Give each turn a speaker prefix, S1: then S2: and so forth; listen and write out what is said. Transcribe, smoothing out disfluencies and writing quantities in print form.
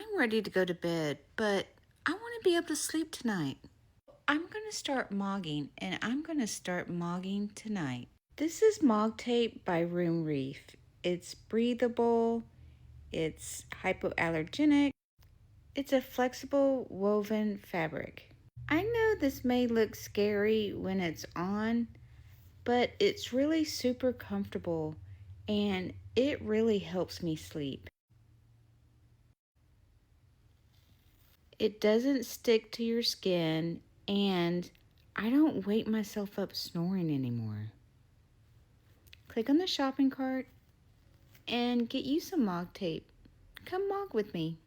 S1: I'm ready to go to bed, but I want to be able to sleep tonight. I'm going to start mogging, and I'm going to start mogging tonight. This is Mog Tape by Room Reef. It's breathable, it's hypoallergenic, it's a flexible woven fabric. I know this may look scary when it's on, but it's really super comfortable and it really helps me sleep. It doesn't stick to your skin, and I don't wake myself up snoring anymore. Click on the shopping cart and get you some Mog Tape. Come mog with me.